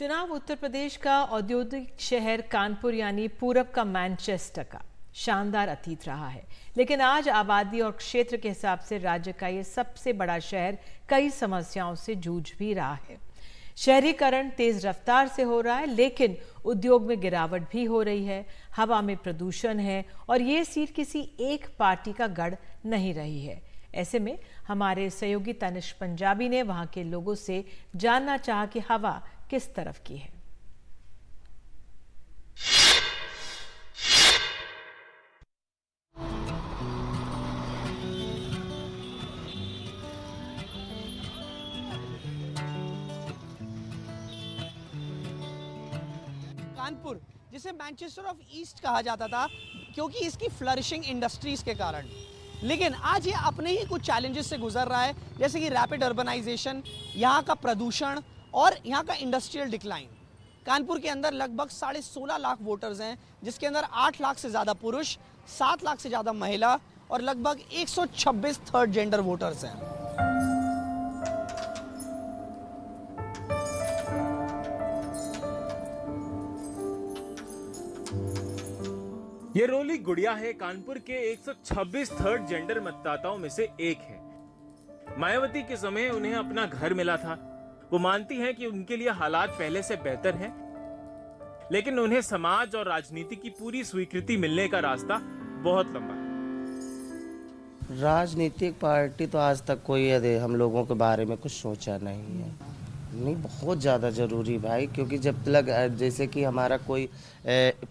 चुनाव उत्तर प्रदेश का औद्योगिक शहर कानपुर यानी पूरब का मैनचेस्टर का शानदार अतीत रहा है, लेकिन आज आबादी और क्षेत्र के हिसाब से राज्य का ये सबसे बड़ा शहर कई समस्याओं से जूझ भी रहा है। शहरीकरण तेज रफ्तार से हो रहा है, लेकिन उद्योग में गिरावट भी हो रही है, हवा में प्रदूषण है और ये सीट किसी एक पार्टी का गढ़ नहीं रही है। ऐसे में हमारे सहयोगी तनिष्क पंजाबी ने वहां के लोगों से जानना चाहा कि हवा किस तरफ की है। कानपुर, जिसे मैनचेस्टर ऑफ ईस्ट कहा जाता था क्योंकि इसकी फ्लरिशिंग इंडस्ट्रीज के कारण, लेकिन आज ये अपने ही कुछ चैलेंजेस से गुजर रहा है, जैसे कि रैपिड अर्बनाइजेशन, यहाँ का प्रदूषण और यहाँ का इंडस्ट्रियल डिक्लाइन। कानपुर के अंदर लगभग 16.5 लाख वोटर्स हैं, जिसके अंदर 8 लाख से ज़्यादा पुरुष, 7 लाख से ज़्यादा महिला और लगभग 126 थर्ड जेंडर वोटर्स हैं। ये रोली गुड़िया है, कानपुर के 126 थर्ड जेंडर मतदाताओं में से एक है। मायावती के समय उन्हें अपना घर मिला था। वो मानती हैं कि उनके लिए हालात पहले से बेहतर हैं, लेकिन उन्हें समाज और राजनीति की पूरी स्वीकृति मिलने का रास्ता बहुत लंबा है। राजनीतिक पार्टी तो आज तक कोई हम लोगों के बारे में कुछ सोचा नहीं है। नहीं, बहुत ज़्यादा ज़रूरी भाई, क्योंकि जब तक जैसे कि हमारा कोई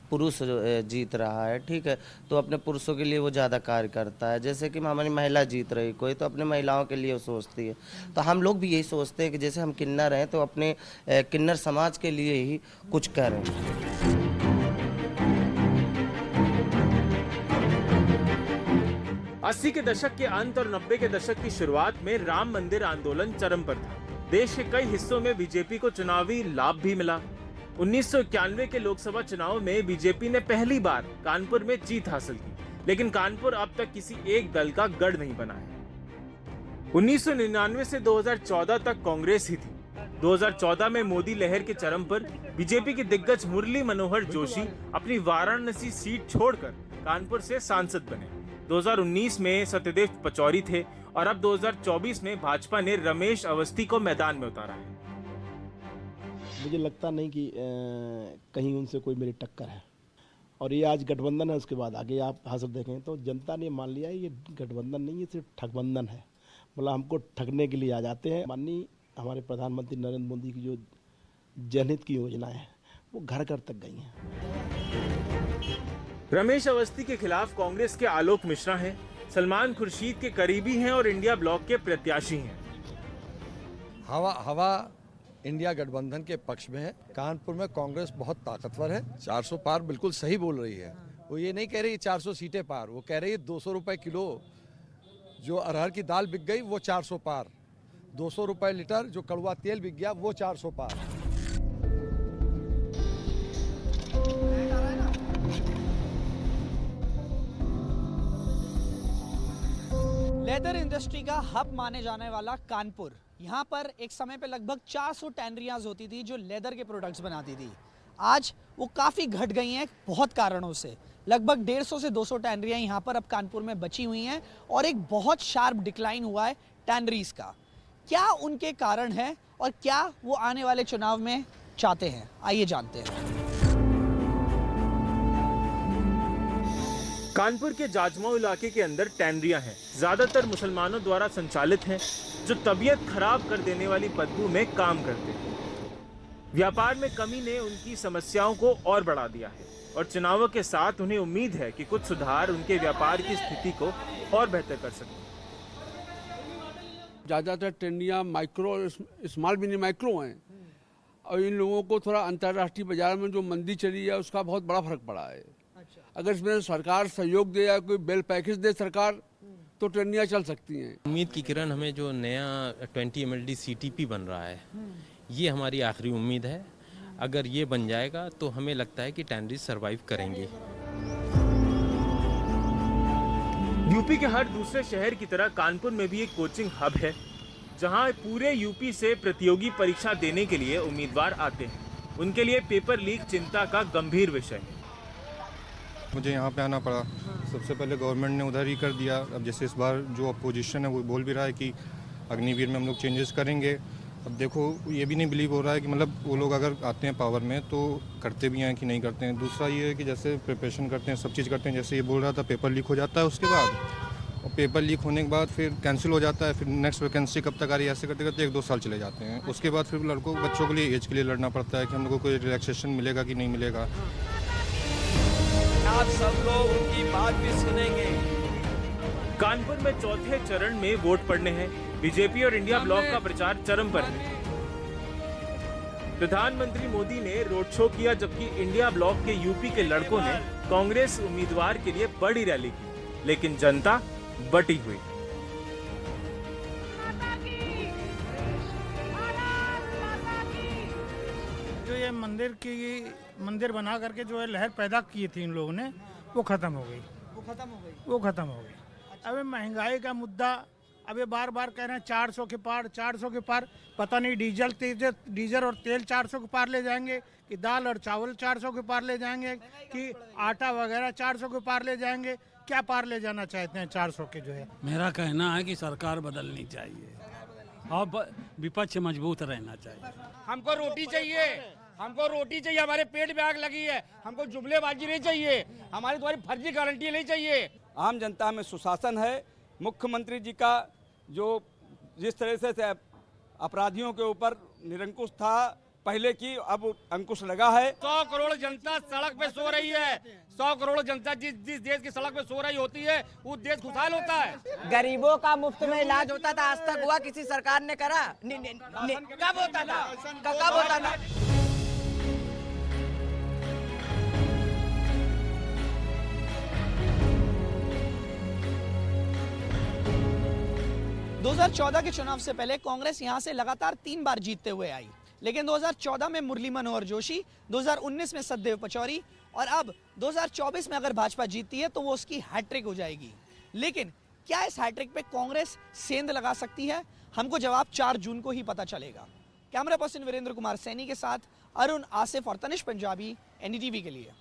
पुरुष जीत रहा है, ठीक है, तो अपने पुरुषों के लिए वो ज़्यादा कार्य करता है। जैसे कि हमारी महिला जीत रही कोई, तो अपने महिलाओं के लिए वो सोचती है। तो हम लोग भी यही सोचते हैं कि जैसे हम किन्नर हैं तो अपने किन्नर समाज के लिए ही कुछ करें। 80 के दशक के अंत और 90 के दशक की शुरुआत में राम मंदिर आंदोलन चरम पर था। देश के कई हिस्सों में बीजेपी को चुनावी लाभ भी मिला। 1991 के लोकसभा चुनाव में बीजेपी ने पहली बार कानपुर में जीत हासिल की, लेकिन कानपुर अब तक किसी एक दल का गढ़ नहीं बना है। 1999 से 2014 तक कांग्रेस ही थी। 2014 में मोदी लहर के चरम पर बीजेपी के दिग्गज मुरली मनोहर जोशी अपनी वाराणसी सीट छोड़कर कानपुर से सांसद बने। 2019 में सत्यदेव पचौरी थे और अब 2024 में भाजपा ने रमेश अवस्थी को मैदान में उतारा है। मुझे लगता नहीं कि कहीं उनसे कोई मेरी टक्कर है, और ये आज गठबंधन है। उसके बाद आगे आप हासिल देखें तो जनता ने मान लिया है ये गठबंधन नहीं, ये सिर्फ ठगबंधन है। मतलब हमको ठगने के लिए आ जाते हैं। माननीय हमारे प्रधानमंत्री नरेंद्र मोदी की जो जनहित की योजनाएं हैं वो घर घर तक गई हैं। रमेश अवस्थी के खिलाफ कांग्रेस के आलोक मिश्रा हैं, सलमान खुर्शीद के करीबी हैं और इंडिया ब्लॉक के प्रत्याशी हैं। हवा इंडिया गठबंधन के पक्ष में है। कानपुर में कांग्रेस बहुत ताकतवर है। 400 पार बिल्कुल सही बोल रही है। वो ये नहीं कह रही 400 सीटें पार, वो कह रही है 200 रुपए किलो जो अरहर की दाल बिक गई वो 400 पार, 200 रुपए लीटर जो कड़वा तेल बिक गया वो 400 पार। लेदर इंडस्ट्री का हब माने जाने वाला कानपुर, यहाँ पर एक समय पे लगभग 400 टैनरियाज होती थी जो लेदर के प्रोडक्ट्स बनाती थी। आज वो काफ़ी घट गई हैं बहुत कारणों से। लगभग 150 से 200 टैनरियाँ यहाँ पर अब कानपुर में बची हुई हैं और एक बहुत शार्प डिक्लाइन हुआ है टैनरीज का। क्या उनके कारण है और क्या वो आने वाले चुनाव में चाहते हैं, आइए जानते हैं। कानपुर के जाजमऊ इलाके के अंदर टैनरियां हैं, ज्यादातर मुसलमानों द्वारा संचालित हैं, जो तबीयत खराब कर देने वाली बदबू में काम करते हैं। व्यापार में कमी ने उनकी समस्याओं को और बढ़ा दिया है और चुनावों के साथ उन्हें उम्मीद है कि कुछ सुधार उनके व्यापार की स्थिति को और बेहतर कर सकते हैं। ज़्यादातर टैनरियां माइक्रो, स्मॉल मिनी माइक्रो हैं और इन लोगों को थोड़ा अंतर्राष्ट्रीय बाजार में जो मंदी चली है उसका बहुत बड़ा फर्क पड़ा है। अगर इसमें सरकार सहयोग दे या कोई बेल पैकेज दे सरकार तो टैनरियां चल सकती हैं। उम्मीद की किरण, हमें जो नया 20 MLD CTP बन रहा है ये हमारी आखिरी उम्मीद है। अगर ये बन जाएगा तो हमें लगता है कि टैनरीज सर्वाइव करेंगे। यूपी के हर दूसरे शहर की तरह कानपुर में भी एक कोचिंग हब है, जहां पूरे यूपी से प्रतियोगी परीक्षा देने के लिए उम्मीदवार आते हैं। उनके लिए पेपर लीक चिंता का गंभीर विषय है। मुझे यहाँ पे आना पड़ा। सबसे पहले गवर्नमेंट ने उधर ही कर दिया। अब जैसे इस बार जो अपोजिशन है वो बोल भी रहा है कि अग्निवीर में हम लोग चेंजेस करेंगे। अब देखो ये भी नहीं बिलीव हो रहा है कि मतलब वो लोग अगर आते हैं पावर में तो करते भी हैं कि नहीं करते हैं। दूसरा ये है कि जैसे प्रिपरेशन करते हैं, सब चीज़ करते हैं। जैसे ये बोल रहा था पेपर लीक हो जाता है उसके बाद, और पेपर लीक होने के बाद फिर कैंसिल हो जाता है, फिर नेक्स्ट वैकेंसी कब तक आ रही है, ऐसे करते करते 1-2 साल चले जाते हैं। उसके बाद फिर बच्चों के लिए एज के लिए लड़ना पड़ता है कि हम लोगों को कोई रिलैक्सेशन मिलेगा कि नहीं मिलेगा। आप सब लोग उनकी बात भी सुनेंगे। कानपुर में चौथे चरण में वोट पड़ने हैं। बीजेपी और इंडिया ब्लॉक का प्रचार चरम पर है। प्रधानमंत्री मोदी ने रोड शो किया, जबकि इंडिया ब्लॉक के यूपी के लड़कों ने कांग्रेस उम्मीदवार के लिए बड़ी रैली की, लेकिन जनता बटी हुई। जो ये मंदिर बना करके जो है लहर पैदा की थी इन लोगों ने, वो खत्म हो गई। वो खत्म हो गई। अब महंगाई का मुद्दा, अब ये बार बार कह रहे हैं 400 के पार, 400 के पार। पता नहीं डीजल और तेल 400 के पार ले जाएंगे कि दाल और चावल 400 के पार ले जाएंगे कि आटा वगैरह 400 के पार ले जाएंगे। क्या पार ले जाना चाहते हैं 400 के जो है? मेरा कहना है कि सरकार बदलनी चाहिए और विपक्ष मजबूत रहना चाहिए। हमको रोटी चाहिए, हमारे पेट में आग लगी है। हमको जुमलेबाजी नहीं चाहिए, हमारी तुम्हारी फर्जी गारंटी नहीं चाहिए। आम जनता में सुशासन है। मुख्यमंत्री जी का जो जिस तरह से अपराधियों के ऊपर निरंकुश था पहले की, अब अंकुश लगा है। 100 करोड़ जनता सड़क पे सो रही है। 100 करोड़ जनता जिस देश की सड़क पे सो रही होती है वो देश खुशहाल होता है। गरीबों का मुफ्त में इलाज होता था, आज तक हुआ किसी सरकार ने करा? कब होता था? कब होता था? 2014 के चुनाव से पहले कांग्रेस यहां से लगातार 3 बार जीतते हुए आई, लेकिन 2014 में मुरली मनोहर जोशी, 2019 में सतदेव पचौरी और अब 2024 में अगर भाजपा जीतती है तो वो उसकी हैट्रिक हो जाएगी। लेकिन क्या इस हैट्रिक पे कांग्रेस सेंध लगा सकती है? हमको जवाब 4 जून को ही पता चलेगा। कैमरा पर्सन वीरेंद्र कुमार सैनी के साथ अरुण, आसिफ और तनिष पंजाबी, एनडीटीवी के लिए।